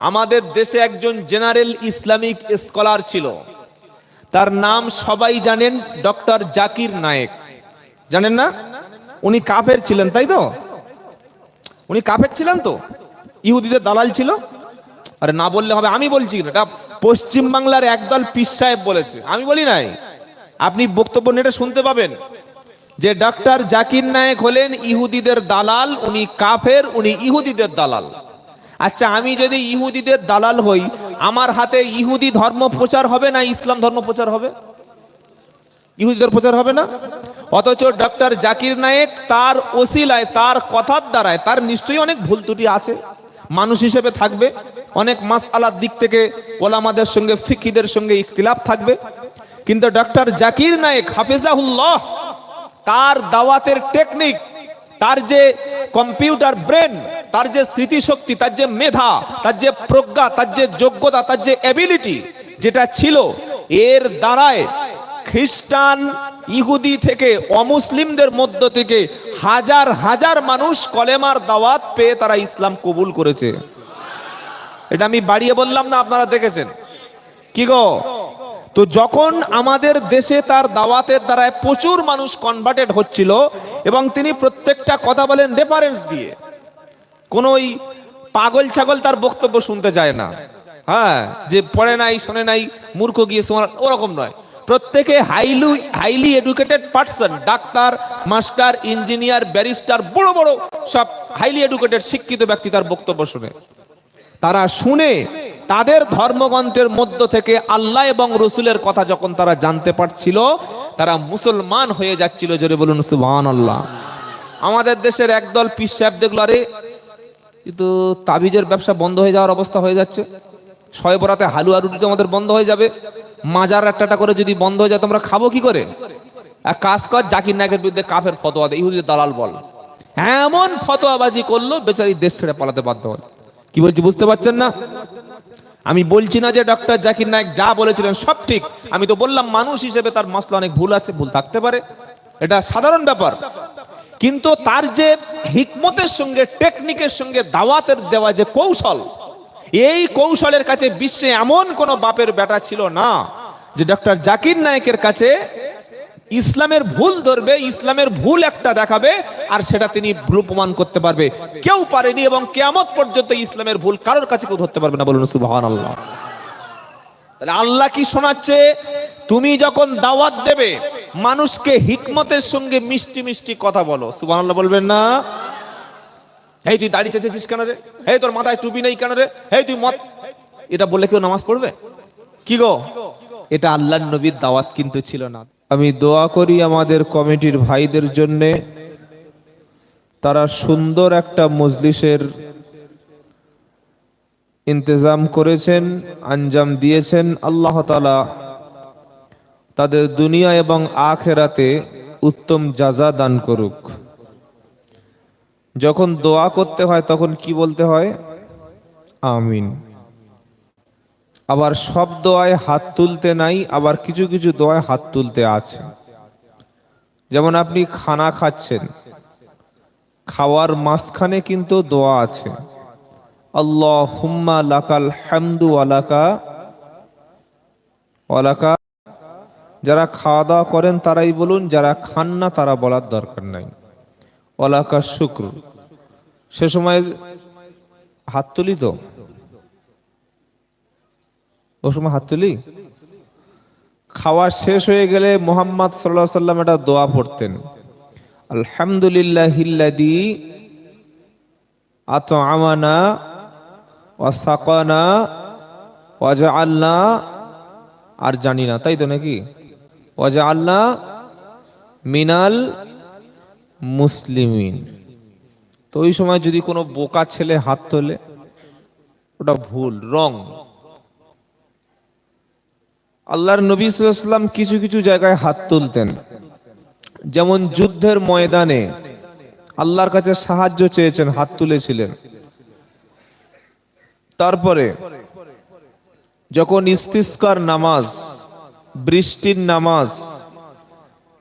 আমাদের দেশে একজন জেনারেল ইসলামিক স্কলার ছিল, তার নাম সবাই জানেন, ডক্টর জাকির নায়েক। জানেন না? উনি কাফের ছিলেন, তাই তো? উনি কাফের ছিলেন তো, ইহুদিদের দালাল ছিল। আরে না বললে হবে, আমি বলছি, এটা পশ্চিম বাংলার একদল পীর সাহেব বলেছে, আমি বলি নাই। আপনি বক্তব্য নেটে শুনতে পাবেন যে ডক্টর জাকির নায়েক হলেন ইহুদিদের দালাল, উনি কাফের, উনি ইহুদিদের দালাল। আচ্ছা, আমি যদি ইহুদিদের দালাল হই, আমার হাতে ইহুদি ধর্ম প্রচার হবে না ইসলাম ধর্ম প্রচার হবে? ইহুদিদের প্রচার হবে না? অথচ ডক্টর জাকির নায়েক তার ওসিলায়, তার কথার দ্বারায়, তার নিশ্চয়ই অনেক ভুল ত্রুটি আছে, মানুষ হিসেবে থাকবে, অনেক মাসআলার দিক থেকে ওলামাদের সঙ্গে ফিকিদের সঙ্গে ইখতিলাফ থাকবে, কিন্তু ডক্টর জাকির নায়েক হাফিজাহুল্লাহ তার দাওয়াতের টেকনিক, তার যে কম্পিউটার ব্রেন, তার যে স্মৃতিশক্তি, তার যে মেধা, তার যে প্রজ্ঞা, তার যে যোগ্যতা, তার যে এবিলিটি যেটা ছিল, এর দ্বারায় খ্রিস্টান, ইহুদি থেকে অমুসলিমদের মধ্য থেকে হাজার হাজার মানুষ কলেমার দাওয়াত পেয়ে তারা ইসলাম কবুল করেছে। এটা আমি বাড়িয়ে বললাম না, আপনারা দেখেছেন কি গো? তো যখন আমাদের দেশে তার দাওয়াতের দ্বারায় প্রচুর মানুষ কনভার্টেড হচ্ছিল, এবং তিনি প্রত্যেকটা কথা বলেন রেফারেন্স দিয়ে, কোন ওই পাগল ছাগল তার বক্তব্য শুনতে চায় না, হ্যাঁ, যে পড়ে নাই শোনে নাই মূর্খ গিয়ে শোনা, ওরকম নয়। প্রত্যেকে highly educated person, doctor, master, engineer, barrister, বড় বড় সব হাইলি এডুকেটেড শিক্ষিত ব্যক্তি তার বক্তব্য শুনে, তারা শুনে তাদের ধর্মগ্রন্থের মধ্য থেকে আল্লাহ এবং রসুলের কথা যখন তারা জানতে পারছিল, তারা মুসলমান হয়ে যাচ্ছিল। জোরে বলুন সুবহানাল্লাহ। আমাদের দেশের একদল পীর সাহেব দেখলো, আরে কিন্তু তাবিজের ব্যবসা বন্ধ হয়ে যাওয়ার অবস্থা হয়ে যাচ্ছে, শয়ে বরাতে হালুয়া রুটি তো আমাদের বন্ধ হয়ে যাবে, মাজার একটা করে যদি বন্ধ হয়ে যায় তোমরা খাবো কি করে? এক কাজ কর, জাকির নায়েকের বিরুদ্ধে কাফের ফতোয়া দে, ইহুদিদের দালাল বল। এমন ফতোয়াবাজি করলো, বেচারি দেশ ছেড়ে পালাতে বাধ্য হল। কি বলছি বুঝতে পারছেন না? আমি বলছি না যে ডক্টর জাকির নায়েক যা বলেছিলেন সব ঠিক, আমি তো বললাম মানুষ হিসেবে তার মাসলা অনেক ভুল আছে, ভুল থাকতে পারে, এটা সাধারণ ব্যাপার। কিন্তু তার যে হিকমতের সঙ্গে, টেকনিকের সঙ্গে দাওয়াতের দেওয়া যে কৌশল, এই কৌশলের কাছে বিশ্বে এমন কোন বাপের বেটা ছিল না যে ডক্টর জাকির নায়েকের কাছে ইসলামের ভুল ধরবে, ইসলামের ভুল একটা দেখাবে, আর সেটা তিনি ভুল প্রমাণ করতে পারবে। কেউ পারেনি, এবং কিয়ামত পর্যন্ত ইসলামের ভুল কারোর কাছে কেউ ধরতে পারবে না। বলুন সুবহানাল্লাহ। তাহলে আল্লাহ কি শোনাচ্ছে? তুমি যখন দাওয়াত দেবে, মানুষকে হিকমতের সঙ্গে মিষ্টি মিষ্টি কথা বলো। সুবহানাল্লাহ বলবেন না? এই তুই দাড়ি চেঁচেছিস কেন রে? এই তোর মাথায় টুপি নেই কেন রে? এই তুই মত, এটা বললে কেউ নামাজ পড়বে? কি গো, এটা আল্লাহর নবীর দাওয়াত কিন্তু ছিল না। আমি দোয়া করি আমাদের কমিটির ভাইদের জন্য, তারা সুন্দর একটা মজলিসের ইন্তজাম করেছেন, আঞ্জাম দিয়েছেন। আল্লাহ তাআলা তাদের দুনিয়া এবং আখিরাতে উত্তম জাযা দান করুক। যখন দোয়া করতে হয় তখন কি বলতে হয়? আমিন। আবার সব দোয়ায় হাত তুলতে নাই, আবার কিছু কিছু দোয়ায় হাত তুলতে আছে। যেমন আপনি খানা খাচ্ছেন, খাওয়ার মাঝখানে কিন্তু দোয়া আছে, আল্লাহুম্মা লাকাল হামদু ওয়ালাকা ওয়ালাকা। যারা খাওয়া দাওয়া করেন তারাই বলুন, যারা খান না তারা বলার দরকার নাই। ওয়ালাকা শুকর। সে সময় হাত তুলি তো, ও সময় হাত তুলি। খাওয়া শেষ হয়ে গেলে মুহাম্মদ সাল্লাল্লাহু আলাইহি সাল্লাম একটা দোয়া পড়তেন, আলহামদুলিল্লাহিল্লাযী আত'আমানা ওয়া সাকানা ওয়া জাআলনা, আর জানি না, তাই তো নাকি? ওয়া জাআলনা মিনাল মুসলিমিন। তো ওই সময় যদি কোনো বোকা ছেলে হাত তোলে, ওটা ভুল, রং। আল্লাহর নবী সাল্লাল্লাহু আলাইহি ওয়াসাল্লাম কিছু কিছু জায়গায় হাত তুলতেন, যেমন যুদ্ধের ময়দানে আল্লাহর কাছে সাহায্য চেয়েছেন, হাত তুলেছিলেন। তারপরে যখন ইস্তিসকার নামাজ, বৃষ্টির নামাজ,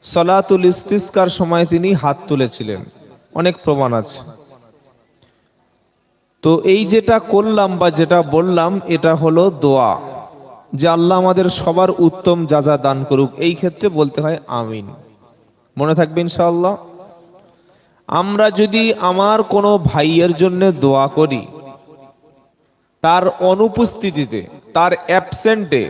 সালাতুল ইস্তিসকার সময় তিনি হাত তুলেছিলেন, অনেক প্রমাণ আছে। তো এই যেটা করলাম বা যেটা বললাম এটা হলো দোয়া, যে আল্লাহ আমাদের সবার উত্তম যাজা দান করুক। এই ক্ষেত্রে বলতে হয় আমিন। মনে থাকবে ইনশাআল্লাহ। আমরা যদি আমার কোনো ভাইয়ের জন্য দোয়া করি, তার অনুপস্থিতিতে, তার অ্যাবসেন্টে,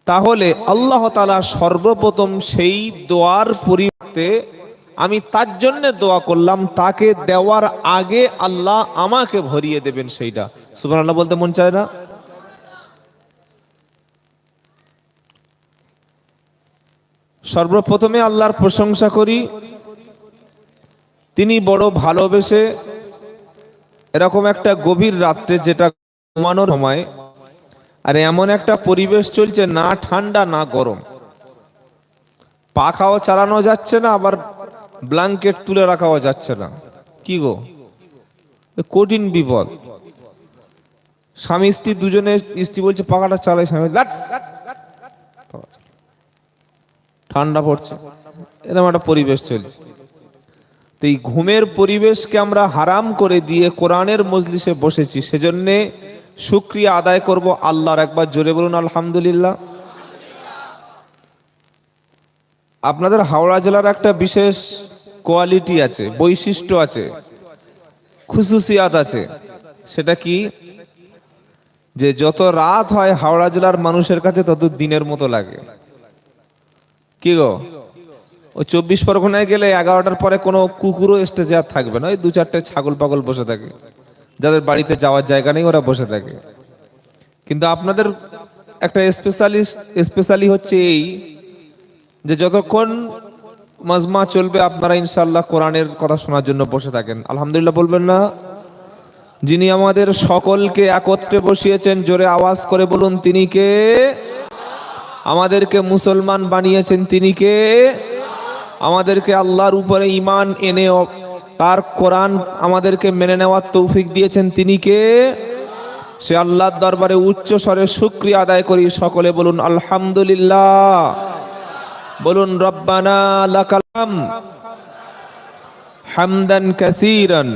তাহলে আল্লাহ তাআলা সর্বপ্রথম সেই দোয়ার পরিবর্তে আমি তার জন্য দোয়া করলাম, তাকে দেওয়ার আগে আল্লাহ আমাকে ভরিয়ে দেবেন সেইটা। সুবহানাল্লাহ বলতে মন চায় না? সর্বপ্রথমে আল্লাহর প্রশংসা করি, তিনি বড় ভালোবেসে এরকম একটা গভীর রাত্রে, যেটা ঘুমানোর সময়, আর এমন একটা পরিবেশ চলছে, না ঠান্ডা না গরম, পাখাও চালানো যাচ্ছে না, আবার ব্ল্যাঙ্কেট তুলে রাখাও যাচ্ছে না। কি গো, কঠিন বিপদ। স্বামী স্ত্রী দুজনে, স্ত্রী বলছে পাখাটা চালাই, স্বামী ঠান্ডা পড়ছে, এরকম একটা পরিবেশ চলছে। তো এই ঘুমের পরিবেশকে আমরা হারাম করে দিয়ে কোরআনের মজলিসে বসেছি, সেজন্য শুকরিয়া আদায় করব আল্লাহর। একবার জোরে বলুন আলহামদুলিল্লাহ। আপনাদের হাওড়া জেলার একটা বিশেষ কোয়ালিটি আছে, বৈশিষ্ট্য আছে, খুসুসিয়াত আছে। সেটা কি? যে যত রাত হয় হাওড়া জেলার মানুষের কাছে তত দিনের মতো লাগে। কি গো, ওই 24 পরগনায় গেলে 11টার পরে কোনো কুকুরও স্টেজে আর থাকবে না, ওই দু চারটে ছাগল পাগল বসে থাকে, যাদের বাড়িতে যাওয়ার জায়গা নেই ওরা বসে থাকে। কিন্তু আপনাদের একটা স্পেশালি হচ্ছে এই, যে যতক্ষণ মাজমা চলবে আপনারা ইনশাআল্লাহ কোরআনের কথা শোনার জন্য বসে থাকেন। আলহামদুলিল্লাহ বলবেন না? যিনি আমাদের সকলকে একত্রে বসিয়েছেন, জোরে আওয়াজ করে বলুন তিনি কে? আমাদেরকে মুসলমান বানিয়েছেন তিনি কে? আমাদেরকে আল্লাহর উপরে ঈমান এনে তার কোরআন আমাদেরকে মেনে নেওয়ার তৌফিক দিয়েছেন তিনি কে? সে আল্লাহর দরবারে উচ্চ স্বরে শুকরিয়া আদায় করি। সকলে বলুন আলহামদুলিল্লাহ, বলুন রব্বানা লাকাল হামদ হামদান কাসীরান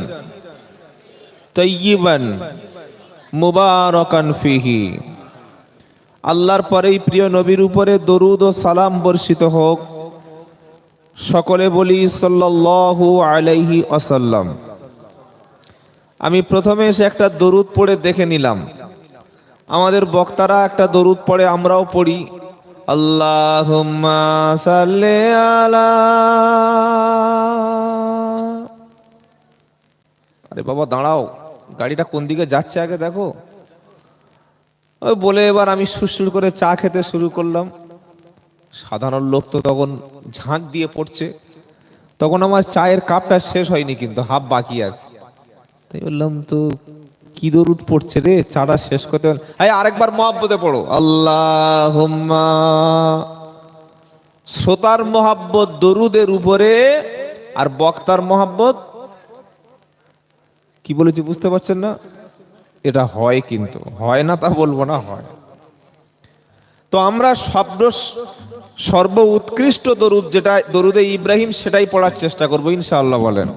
তাইয়িবান মুবারাকান ফিহি। আল্লাহর পরেই প্রিয় নবীর উপরে দরুদ ও সালাম বর্ষিত হোক। সকলে বলি সাল্লাল্লাহু আলাইহি ওয়াসাল্লাম। আমি প্রথমে এসে একটা দরুদ পড়ে দেখে নিলাম, আমাদের বক্তারা একটা দরুদ পড়ে, আমরাও পড়ি। আল্লাহুম্মা সাল্লি আলা। আরে বাবা দাঁড়াও, গাড়িটা কোন দিকে যাচ্ছে আগে দেখো। ওই বলে এবার আমি সুরসুর করে চা খেতে শুরু করলাম। সাধারণ লোক তো তখন ঝাঁক দিয়ে পড়ছে, তখন আমার চায়ের কাপটা শেষ হয়নি, কিন্তু হাফ বাকি আছে। তাই বললাম তো কি দরুদ পড়ছে রে, চাটা শেষ করতে। আরেকবার মহাব্বতে পড়ো আল্লাহুম্মা। শ্রোতার মহাব্বত দরুদের উপরে, আর বক্তার মহাব্বত কি বলেছি বুঝতে পারছেন না? এটা হয়, কিন্তু হয় না তা বলবো না, হয়। তো আমরা সর্ব উৎকৃষ্ট দরুদ, যেটা দরুদে ইব্রাহিম, সেটাই পড়ার চেষ্টা করবো ইনশাআল্লাহ। বলেন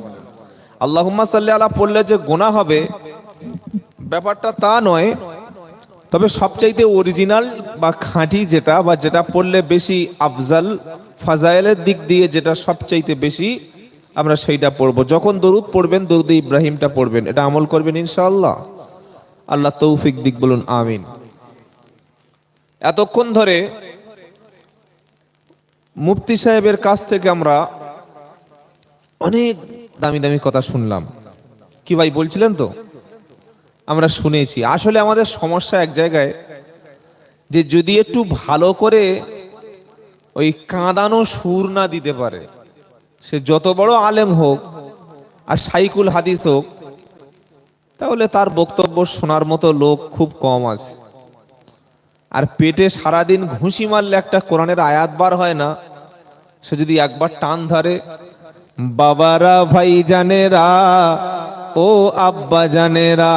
আল্লাহুম্মা সাল্লি আলা পড়লে যে গুনাহ হবে ব্যাপারটা তা নয়, তবে সবচাইতে অরিজিনাল বা খাঁটি যেটা, বা যেটা পড়লে বেশি আফজাল, ফাজাইলের দিক দিয়ে যেটা সবচাইতে বেশি, আমরা সেইটা পড়বো। যখন দরুদ পড়বেন দরুদে ইব্রাহিমটা পড়বেন, এটা আমল করবেন ইনশাআল্লাহ। আল্লাহ তৌফিক দিক, বলুন আমিন। এতক্ষণ ধরে মুফতি সাহেবের কাছ থেকে আমরা অনেক দামি দামি কথা শুনলাম। কি ভাই বলছিলেন তো? আমরা শুনেছি। আসলে আমাদের সমস্যা এক জায়গায়, যে যদি একটু ভালো করে ওই কাঁদানো সুর না দিতে পারে, সে যত বড় আলেম হোক আর শাইখুল হাদিস হোক, তাহলে তার বক্তব্য শোনার মতো লোক খুব কম আছে। আর পেটে সারাদিন ঘুষি মারলে একটা কোরআনের আয়াত বার হয় না, সে যদি একবার টান ধরে, বাবারা ভাই জানেরা ও আব্বা জানেরা,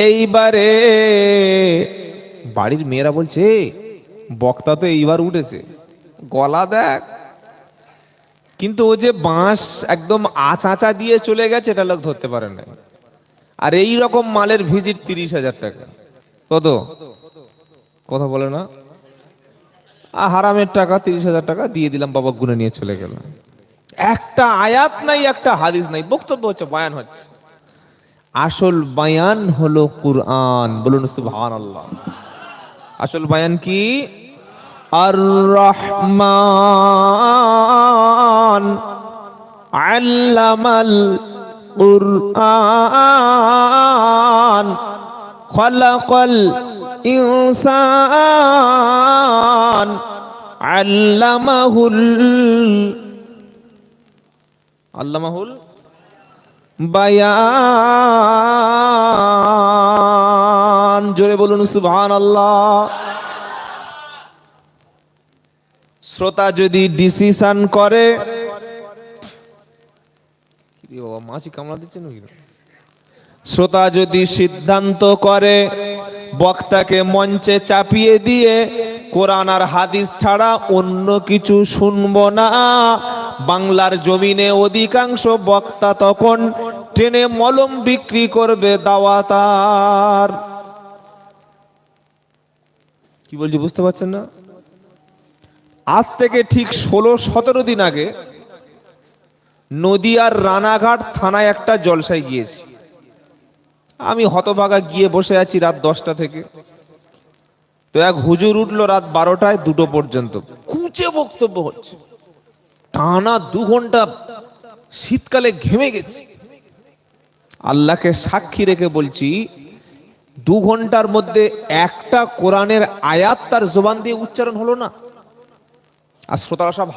এইবারে বাড়ির মেয়েরা বলছে বক্তা তো এইবার উঠেছে, গলা দেখ কিন্তু ও যে বাঁশ একদম আঁচা দিয়ে চলে গেছে এটা লোক ধরতে পারে না। আর এই রকম মালের ভিজিট 30,000 টাকা। কত কথা বলে না, হারামের টাকা 30,000 টাকা দিয়ে দিলাম, বাবা গুনে নিয়ে চলে গেল। একটা আয়াত নাই, একটা হাদিস নাই, বক্তব্য হচ্ছে, বয়ান হচ্ছে। আসল বয়ান হলো কুরআন। বলুন সুবহানাল্লাহ। আসল বয়ান কি? আর রহমান আল্লামাল কুরআন খালাকাল ইনসান আল্লামাহুল বায়ান। জোরে বলুন সুবহানাল্লাহ। শ্রোতা যদি ডিসিশন করে, মাছি কামড়া দিচ্ছেন, শ্রোতা যদি সিদ্ধান্ত করে বক্তাকে মঞ্চে চাপিয়ে দিয়ে কোরআন আর হাদিস ছাড়া অন্য কিছু শুনবো না, বাংলার জমিনে অধিকাংশ বক্তা তখন ট্রেনে মলম বিক্রি করবে দাওয়াতার। কি বলছি বুঝতে পারছেন না? আজ থেকে ঠিক 16-17 দিন আগে নদিয়ার রানাঘাট থানায় একটা জলসায় গিয়েছি। আমি হতভাগা গিয়ে বসে আছি রাত 10টা থেকে। তো এক হুজুর উঠলো রাত 12টায় 2টো পর্যন্ত, কুচে বক্তব্য হচ্ছে, টানা 2 ঘন্টা, শীতকালে ঘেমে গেছি। আল্লাহকে সাক্ষী রেখে বলছি, 2 ঘন্টার মধ্যে একটা কোরআনের আয়াত তার জবান দিয়ে উচ্চারণ হলো না। আর শ্রোতারা সব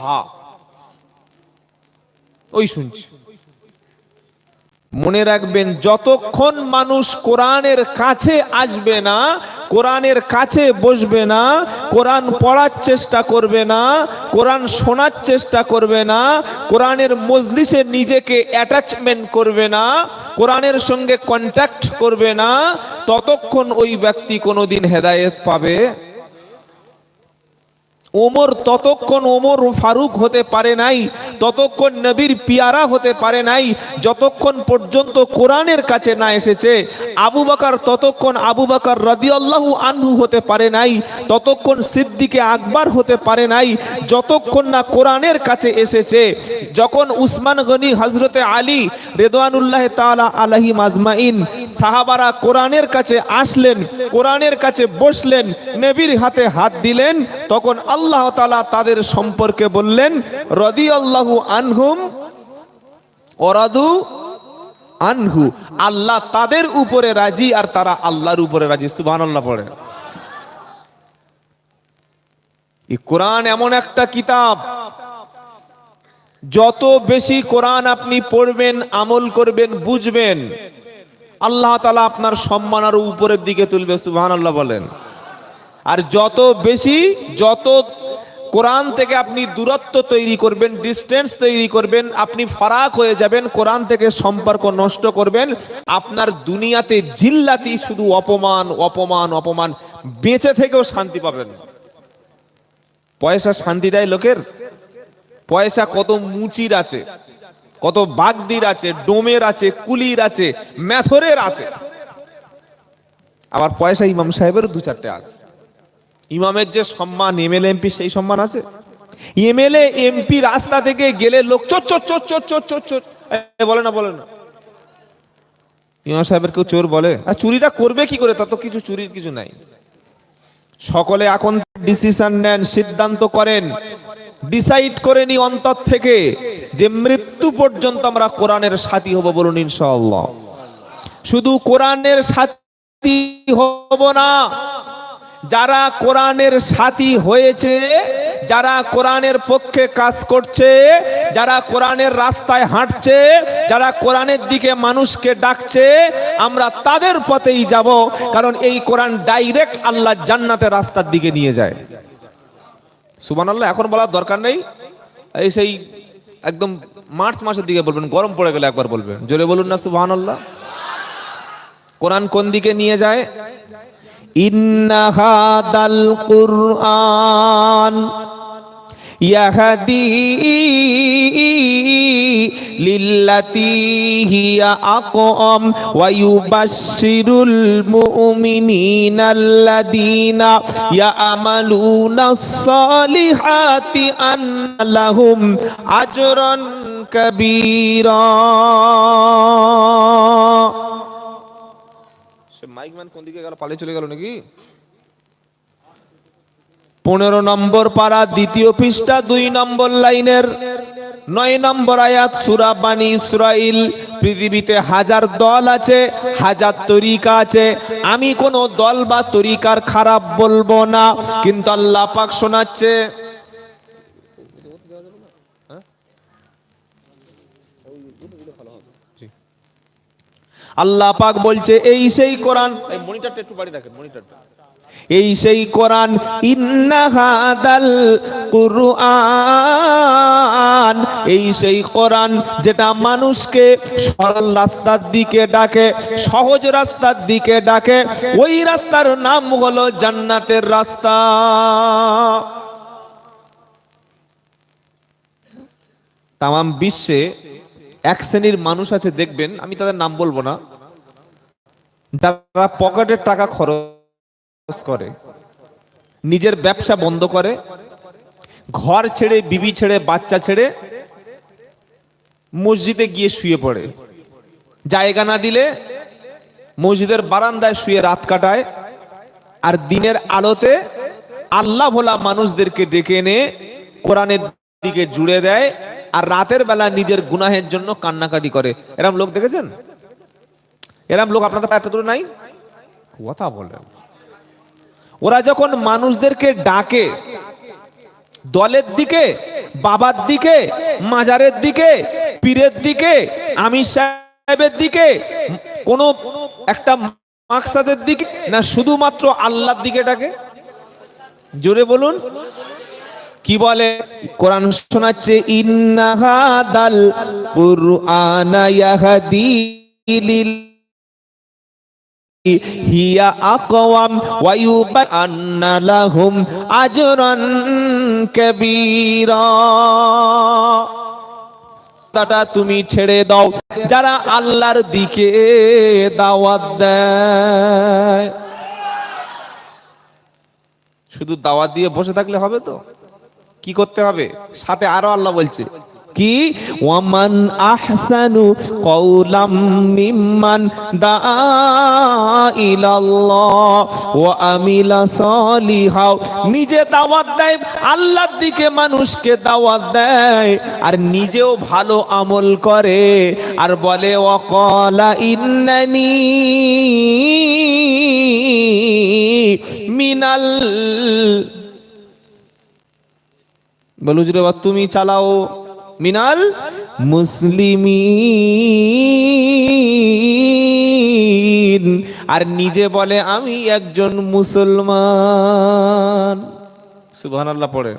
ওই শুনছি। মনে রাখবেন, যতক্ষণ মানুষ কোরআনের কাছে আসবে না, কোরআনের কাছে বসবে না, কোরআন পড়ার চেষ্টা করবে না, কোরআন শোনার চেষ্টা করবে না, কোরআনের মজলিসে নিজেকে অ্যাটাচমেন্ট করবে না, কোরআনের সঙ্গে কন্ট্যাক্ট করবে না, ততক্ষণ ওই ব্যক্তি কোনোদিন হেদায়েত পাবে। ওমর ততক্ষণ ওমর ফারুক হতে পারে নাই, ততক্ষণ নবীর পিয়ারা হতে পারে নাই, যতক্ষণ পর্যন্ত কোরআনের কাছে না এসেছে। আবু বকর ততক্ষণ আবু বকর রাদিয়াল্লাহু আনহু হতে পারে নাই, ততক্ষণ সিদ্দিকে আকবর হতে পারে নাই, যতক্ষণ না কোরআনের কাছে এসেছে। যখন উসমান গনি, হযরতে আলী রিদওয়ানুল্লাহ তাআলা আলাইহিম আজমাইন, সাহাবারা কোরআনের কাছে আসলেন, কোরআনের কাছে বসলেন, নবীর হাতে হাত দিলেন, তখন আল্লাহ তাআলা তাদের সম্পর্কে বললেন, রাদিয়াল্লাহু আনহুম ওয়া রাদু আনহু। আল্লাহ তাদের উপরে রাজি আর তারা আল্লাহর উপরে রাজি। সুবহানাল্লাহ পড়ে। এই কোরআন এমন একটা কিতাব, যত বেশি কোরআন আপনি পড়বেন, আমল করবেন, বুঝবেন, আল্লাহ তাআলা আপনার সম্মান আরো উপরের দিকে তুলবে। সুবহানাল্লাহ বলেন। আর যত কোরআন থেকে আপনি দূরত্ব তৈরি করবেন, ডিস্টেন্স তৈরি করবেন, আপনি ফারাক হয়ে যাবেন, কোরআন থেকে সম্পর্ক নষ্ট করবেন, আপনার দুনিয়াতে জিল্লাতি, শুধু অপমান অপমান অপমান, বেঁচে থেকেও শান্তি পাবেন। পয়সা শান্তি দেয় লোকের? পয়সা কত মুচির আছে, কত বাগদির আছে, ডোমের আছে, কুলির আছে, মেথরের আছে। আবার পয়সা ইমাম সাহেবের 2-4টে আছে। ইমামের যে সম্মান, এমএলএ এমপি সেই সম্মান আছে? এমএলএ এমপি রাস্তা থেকে গেলে লোক চোর চোর চোর চোর চোর চোর চোর বলে না? বলে না? ইমাম সাহেবের কেউ চোর বলে? আর চুরিটা করবে কি করে? তত কিছু চুরির কিছু নাই। সকলে এখন ডিসিশন নেন, সিদ্ধান্ত করেন, ডিসাইড করে নি অন্তর থেকে যে মৃত্যু পর্যন্ত আমরা কোরআনের সাথী হব। বলুন ইনশাআল্লাহ। শুধু কোরআনের সাথী হব না, যারা কোরআনের সাথী হয়েছে, যারা কোরআনের পক্ষে কাজ করছে, যারা কোরআনের রাস্তায় হাঁটছে, যারা কোরআনের দিকে মানুষকে ডাকছে, আমরা তাদের পথেই যাব। কারণ এই কোরআন ডাইরেক্ট আল্লাহ জান্নাতের রাস্তার দিকে নিয়ে যায়। সুবহানাল্লাহ। এখন বলার দরকার নেই, এই সেই একদম মার্চ মাসের দিকে বলবেন, গরম পড়ে গেলে একবার বলবেন। জোরে বলুন না সুবহানাল্লাহ। কোরআন কোন দিকে নিয়ে যায়? ইন্না হাদাল কুরআন ইয়াহদি লিল্লাতি হিয়া আকওয়াম ওয়া ইউবাশশিরুল মুমিনিনা আল্লাযীনা ইয়ামালুনাস সালিহাতি আন্না লাহুম আজরান কাবীরা। সে মাইকম্যান কোন দিকে গেল, পালিয়ে চলে গেল নাকি? 15 নম্বর পারা, দ্বিতীয় পৃষ্ঠা, 2 নম্বর লাইনের 9 নম্বর আয়াত, সূরা বানী ইসরাইল। পৃথিবীতে হাজার দল আছে, হাজার তরিকা আছে, আমি কোন দল বা তরিকার খারাপ বলবো না, কিন্তু আল্লাহ পাক শোনাচ্ছে, আল্লাহ পাক বলছে এই সেই কোরআন, এই মনিটরটা একটু বাড়ি রাখেন, মনিটরটা, এই সেই কোরআন, ইন্না হাদাল কুরআন, এই সেই কোরআন যেটা মানুষকে সরল রাস্তার দিকে ডাকে, সহজ রাস্তার দিকে ডাকে, ওই রাস্তার নাম হলো জান্নাতের রাস্তা। তামাম বিশ্বে এক শ্রেণীর মানুষ আছে, দেখবেন, আমি তাদের নাম বলবো না, তারা পকেটের টাকা খরচ করে, নিজের ব্যবসা বন্ধ করে, ঘর ছেড়ে, বিবি ছেড়ে, বাচ্চা ছেড়ে মসজিদে গিয়ে শুয়ে পড়ে, জায়গা না দিলে মসজিদের বারান্দায় শুয়ে রাত কাটায়, আর দিনের আলোতে আল্লাহ ভোলা মানুষদেরকে ডেকে এনে কোরআনের দিকে জুড়ে দেয়, আর রাতের বেলা নিজের গুনাহের জন্য কান্নাকাটি করে। এরকম লোক দেখেছেন? এরকম লোক আপনাদের এত দূরে নাই? কথা বলেন। ওরা যখন মানুষদেরকে ডাকে দলের দিকে, বাবার দিকে, মাজারের দিকে, পীরের দিকে, আমির সাহেবের দিকে, কোন একটা মাকসাদের দিকে না, শুধুমাত্র আল্লাহর দিকে ডাকে? জোরে বলুন, কি বলে? কোরআন শোনাচ্ছে, ইন্না হাদাল কুরআনা ইয়াহদি হিয়া আকওয়াম ওয়া ইউবান্না লাহুম আজরান কাবীরা। তাটা তুমি ছেড়ে দাও, যারা আল্লাহর দিকে দাওয়াত দেয়। শুধু দাওয়াত দিয়ে বসে থাকলে হবে তো? কি করতে হবে? সাথে আরো আল্লাহ বলছে কি, ওয়ামান আহসানু কওলাম মিম্মান দাআ ইলাল্লাহ ওয়া আমিলা সলিহা। নিজে দাওয়াত দেয়, আল্লাহর দিকে মানুষকে দাওয়াত দেয়, আর নিজেও ভালো আমল করে, আর বলে ওয়াকালা ইন্নানি মিনাল, বলু যে তুমি চালাও, মিনাল মুসলিমিন, আর নিজে বলে আমি একজন মুসলমান। সুবহানাল্লাহ পড়ে।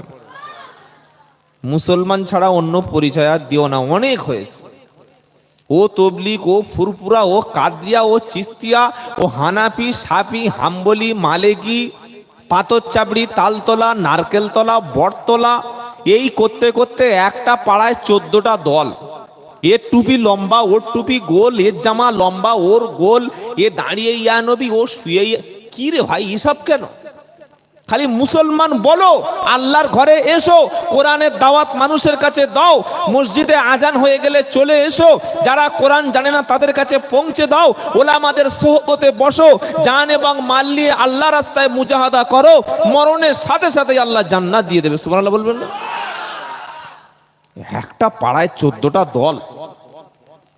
মুসলমান ছাড়া অন্য পরিচয় আর দিও না, অনেক হয়েছে। ও তবলিগ, ও ফুরপুরা, ও কাদরিয়া, ও চিস্তিয়া, ও হানাফি, সাফি, হাম্বলি, মালেকি, পাথর চাবড়ি, তালতলা, নারকেলতলা, বটতলা, এই করতে করতে একটা পাড়ায় 14টা দল। এর টুপি লম্বা, ওর টুপি গোল, এর জামা লম্বা, ওর গোল, এ দাঁড়িয়ে ইয়া নবী, ও শুয়ে। কি রে ভাই, এসব কেন? খালি মুসলমান বলো, আল্লাহর ঘরে এসো, কোরআনের দাওয়াত মানুষের কাছে দাও, মসজিদে আজান হয়ে গেলে চলে এসো, যারা কোরআন জানে না তাদের কাছে পৌঁছে দাও, ওলামাদের সোহবতে বসো, জান এবং মাল নিয়ে আল্লাহ রাস্তায় মুজাহাদা করো, মরণের সাথে সাথে আল্লাহ জান্নাত দিয়ে দেবে। সুবহানাল্লাহ বলবেন না? একটা পাড়ায় 14টা দল।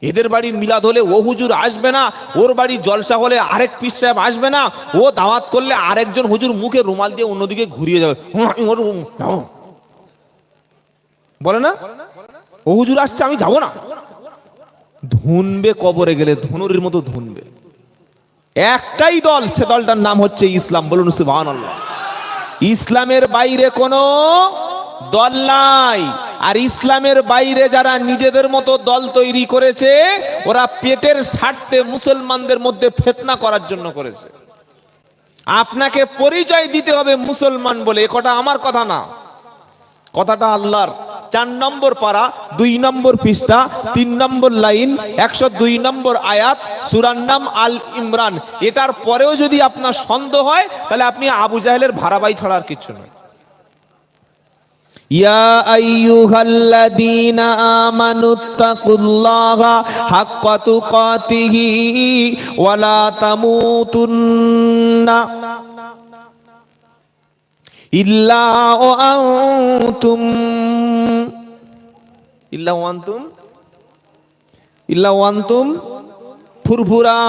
এদের বাড়ি মিলাদ হলে ও হুজুর আসবে না, ওর বাড়ি জলসা হলে আরেক পীর সাহেব আসবে না, ও দাওয়াত করলে আরেকজন হুজুর মুখে রুমাল দিয়ে অন্যদিকে ঘুরিয়ে যাবে, বলে না ও হুজুর আসছে আমি যাব না, ধুনবে কবরে গেলে, ধনুরের মতো ধুনবে। একটাই দল, সে দলটার নাম হচ্ছে ইসলাম। বলুন সুবহানাল্লাহ। ইসলামের বাইরে কোনো দল নাই। আর ইসলামের বাইরে যারা নিজেদের মতো দল তৈরি করেছে, ওরা পেটের স্বার্থে মুসলমানদের মধ্যে ফিতনা করার জন্য করেছে। আপনাকে পরিচয় দিতে হবে মুসলমান বলে, এ কথা আমার কথা না, কথাটা আল্লাহর। 4 নম্বর পারা, 2 নম্বর পৃষ্ঠা, 3 নম্বর লাইন, 102 নম্বর আয়াত, সূরার নাম আল ইমরান। এটার পরেও যদি আপনার সন্দেহ হয় তাহলে আপনি আবু জাহেলের ভাড়াবাই ছাড়া আর কিছু নয়। ইয়া আইয়ুহাল্লাযীনা আমানুত্তাকুল্লাহা হাক্কা তুকাতিহি ওয়া লা তামুতুন্না ইল্লা ওয়া আনতুম ফুরফুরা,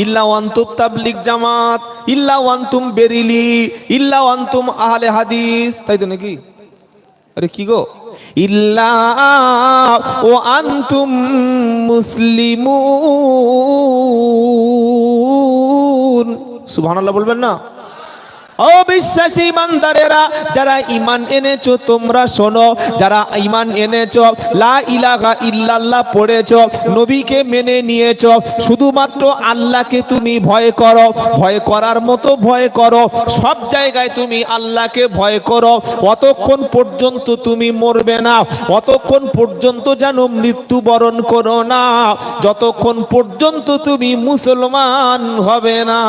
ইল্লা ওয়া আনতুম তাবলিগ জামাত, ইল্লা ওয়া আনতুম বেরিলি, ইল্লা ওয়া আনতুম আহলে হাদিস, তাই তো নাকি? আরে কি গো, ইল্লা ওয়া আনতুম মুসলিমুন। সুবহানাল্লাহ বলবেন না? অবিশ্বাসী ইমানদারেরা, যারা ঈমান এনেছো তোমরা শোনো, যারা ঈমান এনেছো, লা ইলাহা ইল্লাল্লাহ পড়েছো, নবীকে মেনে নিয়েছো, শুধুমাত্র আল্লাহকে তুমি ভয় করো, ভয় করার মতো ভয় করো, সব জায়গায় তুমি আল্লাহকে ভয় করো, অতক্ষণ পর্যন্ত তুমি মরবে না, অতক্ষণ পর্যন্ত যেন মৃত্যুবরণ করো না, যতক্ষণ পর্যন্ত তুমি মুসলমান হবে না।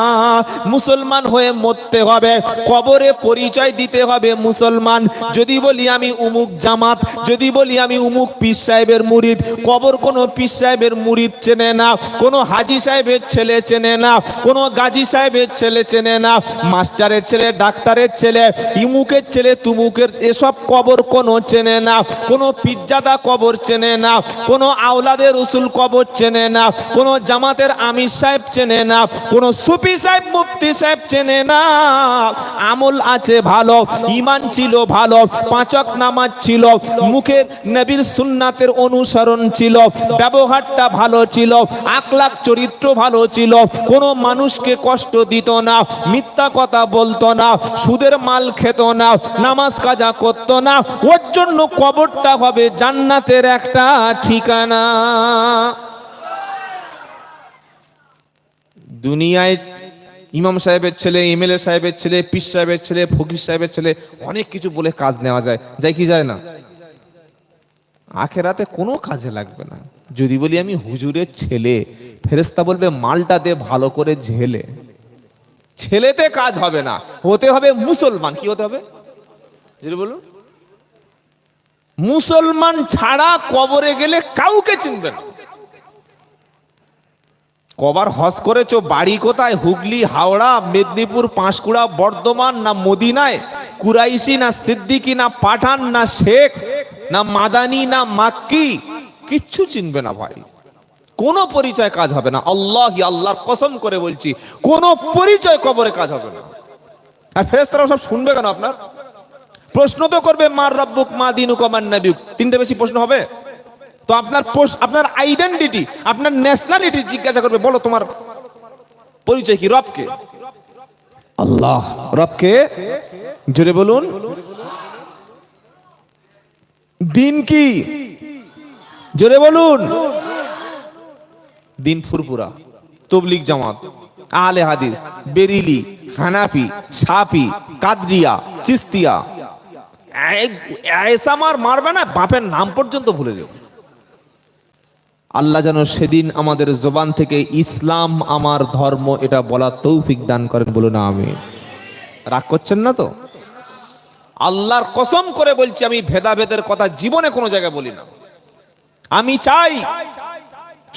মুসলমান হয়ে মরতে হবে, কবরে পরিচয় দিতে হবে মুসলমান। যদি বলি আমি উমুক জামাত, যদি বলি আমি উমুক পীর সাহেবের মুরিদ, কবর কোনো পীর সাহেবের মুরিদ চেনে না, কোনো হাজি সাহেবের ছেলে চেনে না, কোনো গাজী সাহেবের ছেলে চেনে না, মাস্টারের ছেলে, ডাক্তারের ছেলে, ইমুকের ছেলে, তুমুকের, এসব কবর কোনো চেনে না, কোনো পীরজাদা কবর চেনে না, কোনো আওলাদের রসুল কবর চেনে না, কোনো জামাতের আমির সাহেব চেনে না, কোনো সুফি সাহেব মুফতি সাহেব চেনে না। আমল আছে ভালো, ঈমান ছিল ভালো, 5 ওয়াক্ত নামাজ ছিল, মুখে নবীর সুন্নাতের অনুসরণ ছিল, ব্যবহারটা ভালো ছিল, আখলাক চরিত্র ভালো ছিল, কোনো মানুষকে কষ্ট দিত না, মিথ্যা কথা বলতো না, সুদের মাল খেত না, নামাজ কাজা করতো না, ওর জন্য কবরটা হবে জান্নাতের একটা ঠিকানা। দুনিয়ায় ইমাম সাহেবের ছেলে, এমএলএ সাহেবের ছেলে, পীর সাহেবের ছেলে, ফকির সাহেবের ছেলে, অনেক কিছু বলে কাজ নেওয়া যায়, যায় কি যায় না? আখেরাতে কোনো কাজে লাগবে না। যদি বলি আমি হুজুরের ছেলে, ফেরেশতা বলবে মালটা দে ভালো করে ঝেলে। ছেলেতে কাজ হবে না, হতে হবে মুসলমান। কি হতে হবে যদি বলুন? মুসলমান ছাড়া কবরে গেলে কাউকে চিনবে না। কবার হজ করেছো, বাড়ি কোথায়, হুগলি, হাওড়া, মেদিনীপুর, পাঁশকুড়া, বর্ধমান, না মদিনায়, কুরাইশি না সিদ্দিকি, না পাঠান, না শেখ, না মাদানি, না মাক্কি, কিচ্ছু চিনবে না ভাই। কোনো পরিচয় কাজ হবে না। আল্লাহর কসম করে বলছি, কোনো পরিচয় কবরে কাজ হবে না। আর ফেরেশতারা সব শুনবে কেন? আপনার প্রশ্ন তো করবে, মার রব্বুক, মা দিনুক, মান নবিয়ুক, 3টে বেশি প্রশ্ন হবে তো। আপনার আইডেন্টিটি, আপনার ন্যাশনালিটি জিজ্ঞাসা করবে, বলো তোমার পরিচয় কি? রবকে, আল্লাহ। রবকে জোরে বলুন। দিন কি? জোরে বলুন। দিন ফুরফুরা, তবলিগ জামাত, আহলে হাদিস, বেরিলি, হানাফি, শাফি, কাদরিয়া, চিস্তিয়া, ऐसा মারবে না, বাপের নাম পর্যন্ত ভুলে যাবে। আল্লাহ যেন সেদিন আমাদের জবান থেকে ইসলাম আমার ধর্ম এটা বলার তৌফিক দান করেন, বলুন আমিন। রাগ করছেন না তো? আল্লাহর কসম করে বলছি, আমি ভেদাভেদের কথা জীবনে কোনো জায়গায় বলি না। আমি চাই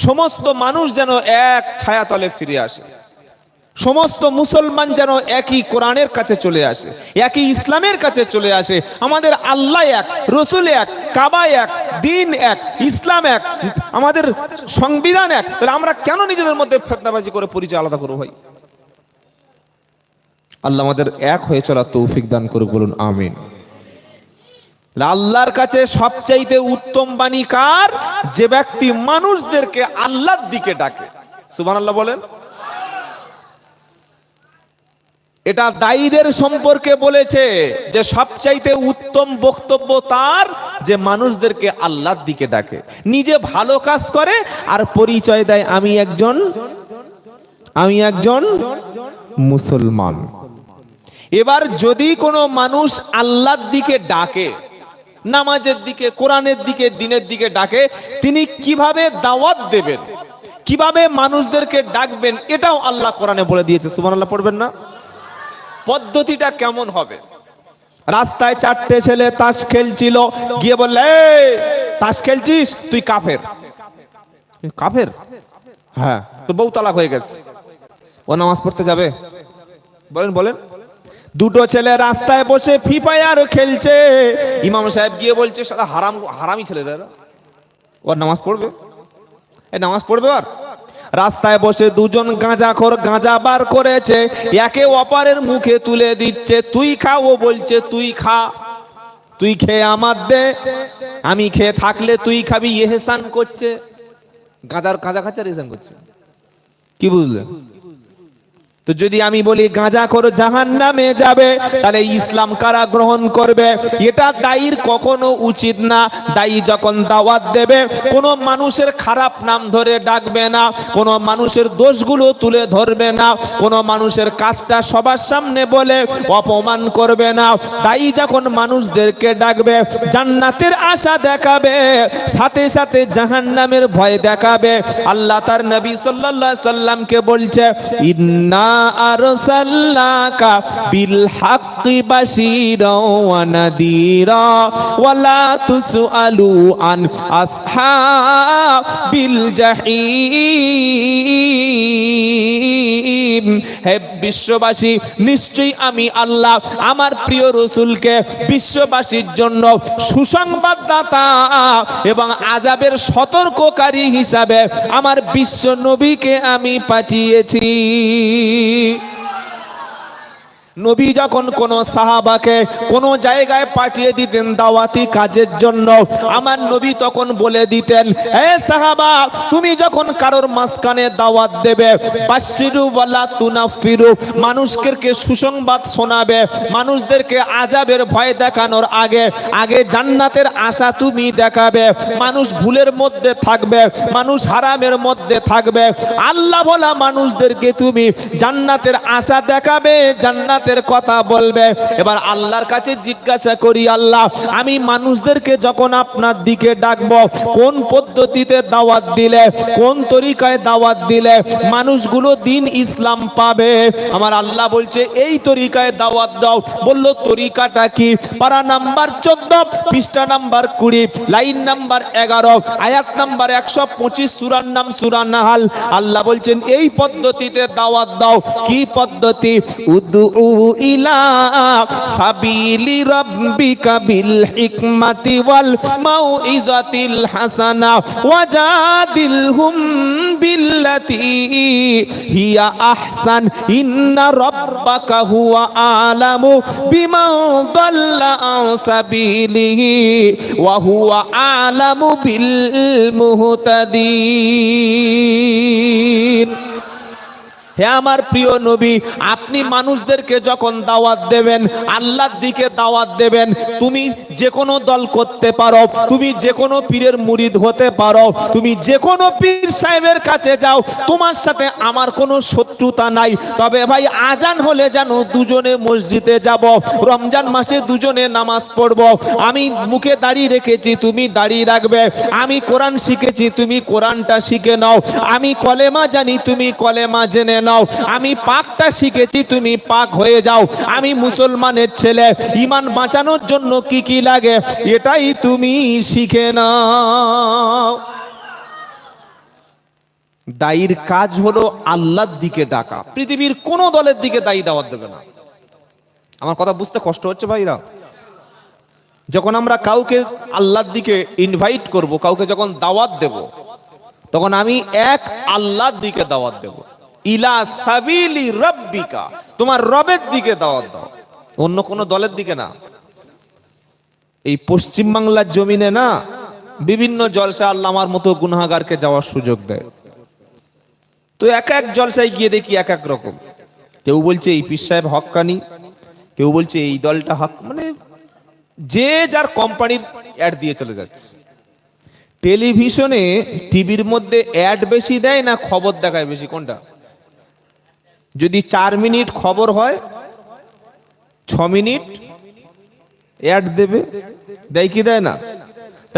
সমস্ত মানুষ যেন এক ছায়াতলে ফিরে আসে, সমস্ত মুসলমান যেন একই কোরআনের কাছে চলে আসে, একই ইসলামের কাছে চলে আসে। আমাদের আল্লাহ এক, রসুল এক, কাবা এক, দিন এক, ইসলাম এক, আমাদের সংবিধান এক। তাহলে আমরা কেন নিজেদের মধ্যে ফেতনাবাজি করে পরিচয় আলাদা করবো ভাই? আল্লাহ আমাদের এক হয়ে চলার তৌফিক দান করুক, বলুন আমিন। আল্লাহর কাছে সবচাইতে উত্তম বাণী কার? যে ব্যক্তি মানুষদেরকে আল্লাহর দিকে ডাকে। সুবহানাল্লাহ বলেন। এটা দায়ীদের সম্পর্কে বলেছে যে সবচাইতে উত্তম বক্তব্য তার যে মানুষদেরকে আল্লাহর দিকে ডাকে, নিজে ভালো কাজ করে আর পরিচয় দেয় আমি একজন মুসলমান। এবার যদি কোনো মানুষ আল্লাহর দিকে ডাকে, নামাজের দিকে, কোরআনের দিকে, দিনের দিকে ডাকে, তিনি কিভাবে দাওয়াত দেবেন, কিভাবে মানুষদেরকে ডাকবেন, এটাও আল্লাহ কোরআনে বলে দিয়েছে। সুবহানাল্লাহ পড়বেন না? পদ্ধতিটা কেমন হবে? রাস্তায় চারটে ছেলে তাস খেলছিল, গিয়ে বললে, এই তাস খেলছিস, তুই কাফের। কাফের? হ্যাঁ, তো বউ তালাক হয়ে গেছে, ও নামাজ পড়তে যাবে? বলেন বলেন। দুটো ছেলে রাস্তায় বসে ফ্রি ফায়ার খেলছে, ইমাম সাহেব গিয়ে বলছে, সারা হারামি ছেলেরা, ওর নামাজ পড়বে? এই নামাজ পড়বে? আর রাস্তায় বসে দুজন গাঁজাখোর গাঁজা বার করেছে, একে অপরের মুখে তুলে দিচ্ছে, তুই খা, ও বলছে তুই খা, তুই খেয়ে আমার দে, আমি খেয়ে থাকলে তুই খাবি, ইহসান করছে। গাঁজা খাচ্ছে আর ইহসান করছে। কি বুঝলে? তো যদি আমি বলি গাঁজাখোর জাহান্নামে যাবে, তাহলে ইসলাম কারা গ্রহণ করবে? এটা দায়ীর কখনো উচিত না। দায়ী যখন দাওয়াত দেবে, কোনো মানুষের খারাপ নাম ধরে ডাকবে না, কোনো মানুষের দোষগুলো তুলে ধরবে না, কোনো মানুষের কাজটা সবার সামনে বলে অপমান করবে না। দায়ী যখন মানুষদেরকে ডাকবে, জান্নাতের আশা দেখাবে, সাথে সাথে জাহান্নামের ভয় দেখাবে। আল্লাহ তার নবী সাল্লাল্লাহু আলাইহি সাল্লামকে বলছে, ইন্না আরসালনাকা বিল হাক্কি বাশীরা ওয়া নাযীরা ওয়া লা তুসআলু আন আসহাবিল জাহিম। হে বিশ্ববাসী, নিশ্চয়ই আমি আল্লাহ আমার প্রিয় রাসূলকে বিশ্ববাসীর জন্য সুসংবাদদাতা এবং আযাবের সতর্ককারী হিসাবে আমার বিশ্ব নবীকে আমি পাঠিয়েছি। নবী যখন কোন সাহাবাকে কোন জায়গায় পাঠিয়ে দিতেন দাওয়াতি কাজের জন্য, আমার নবী তখন বলে দিতেন, হে সাহাবা, তুমি যখন কারোর মাঝখানে দাওয়াত দেবে, বাশিরু ওয়ালা তুনাফিরু, মানুষকে সুসংবাদ শোনাবে, মানুষদেরকে আযাবের ভয় দেখানোর আগে আগে জান্নাতের আশা তুমি দেখাবে। মানুষ ভুলের মধ্যে থাকবে, মানুষ হারামের মধ্যে থাকবে, আল্লাহ বলা মানুষদেরকে তুমি জান্নাতের আশা দেখাবে, জান্নাত কথা বলবে। এবার আল্লাহর কাছে জিজ্ঞাসা করি, আল্লাহ, আমি মানুষদেরকে যখন আপনার দিকে ডাকবো, কোন পদ্ধতিতে দাওয়াত দিলে, কোন তরিকায় দাওয়াত দিলে মানুষগুলো দিন ইসলাম পাবে? আমার আল্লাহ বলছে, এই তরিকায় দাওয়াত দাও। বলল, তরিকাটা কি? পারা নাম্বার 14, পৃষ্ঠা নাম্বার 20, লাইন নাম্বার 11, আয়াত নাম্বার 125, সূরার নাম সূরা নাহাল। আল্লাহ বলছেন, এই পদ্ধতিতে দাওয়াত দাও। কি পদ্ধতি? উদু ইলা সাবিলি রাব্বিকা বিল হিকমাতি ওয়াল মাউইজাতিল হাসানা ওয়াজাদিলহুম বিল্লাতি হিয়া আহসান ইন্না রাব্বাকা হুয়া আলামু বিমান দাল্লা আন সাবিলিহি ওয়া হুয়া আলামু বিল মুহতাদিন। হে আমার প্রিয় নবী, আপনি মানুষদেরকে যখন দাওয়াত দেবেন, আল্লাহর দিকে দাওয়াত দেবেন, তুমি যে কোনো দল করতে পারো, তুমি যে কোনো পীরের মুরিদ হতে পারো, তুমি যে কোনো পীর সাহেবের কাছে যাও, তোমার সাথে আমার কোনো শত্রুতা নাই। তবে ভাই, আজান হলে যেন দুজনে মসজিদে যাব, রমজান মাসে দুজনে নামাজ পড়ব, আমি মুখে দাড়ি রেখেছি, তুমি দাড়ি রাখবে, আমি কোরআন শিখেছি, তুমি কোরআনটা শিখে নাও, আমি কলেমা জানি, তুমি কলেমা জেনে নাও, আমি পাকটা শিখেছি, তুমি পাক হয়ে যাও, আমি মুসলমানের ছেলে, ঈমান বাঁচানোর জন্য কি কি লাগে এটাই তুমি শিখে নাও। দায়ীর কাজ হলো আল্লাহর দিকে ডাকা, পৃথিবীর কোন দলের দিকে দায়ী দাওয়াত দেবে না। আমার কথা বুঝতে কষ্ট হচ্ছে ভাইরা? যখন আমরা কাউকে আল্লাহর দিকে ইনভাইট করব, কাউকে যখন দাওয়াত দেব, তখন আমি এক আল্লাহর দিকে দাওয়াত দেব। ইলা সাবিলি রাব্বিকা, তোমার রবের দিকে দাওয়াত দাও, অন্য কোন দলের দিকে না। এই পশ্চিম বাংলার জমিনে না, বিভিন্ন জলসা আল্লাহ আমার মতো গুনাহগারকে যাওয়ার সুযোগ দেয়। তো এক এক জলসায় গিয়ে দেখি এক এক রকম। কেউ বলছে এই পীর সাহেব হক্কানি, কেউ বলছে এই দলটা হক, মানে যে যার কোম্পানির অ্যাড দিয়ে চলে যাচ্ছে। টেলিভিশনে, টিভির মধ্যে অ্যাড বেশি দেয় না খবর দেখায় বেশি? কোনটা? যদি 4 মিনিট খবর হয়, 6 মিনিট অ্যাড দেবে, দেয় কি দেয় না?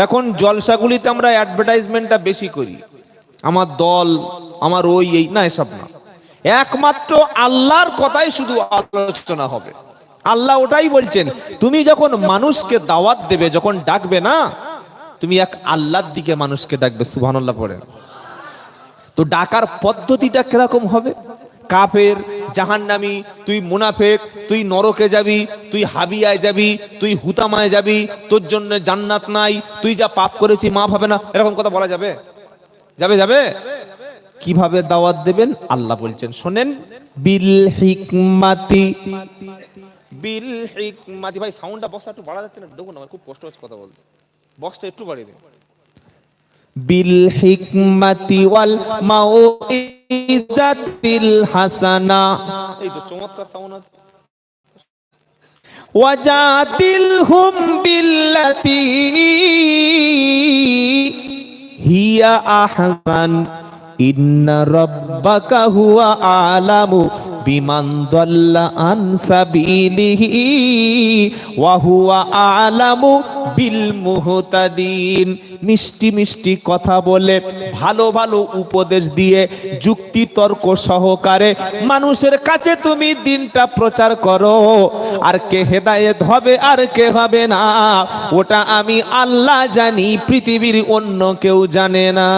এখন জলসাগুলিতে আমরা অ্যাডভার্টাইজমেন্টটা বেশি করি, আমার দল, আমার ওই এই না, এসব না। একমাত্র আল্লাহর কথাই শুধু আলোচনা হবে। আল্লাহ ওটাই বলছেন, তুমি যখন মানুষকে দাওয়াত দেবে, যখন ডাকবে না, তুমি এক আল্লাহর দিকে মানুষকে ডাকবে। সুবহানাল্লাহ পড়েন। তো ডাকার পদ্ধতিটা কিরকম হবে? কাফের, জাহান্নামী, তুই মুনাফেক, তুই নরকে যাবি, তুই হাবিয়ায় যাবি, তুই হুতামায় যাবি, তোর জন্য জান্নাত নাই, তুই যা পাপ করেছি মাফ হবে না, এরকম কথা বলা যাবে? যাবে? যাবে? কিভাবে দাওয়াত দেবেন আল্লাহ বলছেন, শোনেন। বিল হিকমাতি, বিল হিকমাতি। ভাই সাউন্ডটা বক্সটা একটু বাড়া যাচ্ছে না? দেখুন আমার খুব কষ্ট হচ্ছে কথা বলতে, বক্সটা একটু বাড়িয়ে দিন। বিল হিকমাতি ওয়াল মাউইজাতিল হাসানা। এই তো চমৎকার সাউন্ড আছে। ওয়াজাতিলহুম বিল্লাতি হিয়া আহসান ইন্না রাব্বাকা হুয়া আ'লামু বিমান দাল্লা আন সাবিলিহি ওয়া হুয়া আ'লামু বিল মুহতাদিন। মিষ্টি মিষ্টি কথা বলে, ভালো ভালো উপদেশ দিয়ে, যুক্তি তর্ক সহকারে মানুষের কাছে তুমি দিনটা প্রচার করো। আর কে হেদায়েত হবে আর কে হবে না, ওটা আমি আল্লাহ জানি, পৃথিবীর অন্য কেউ জানে না।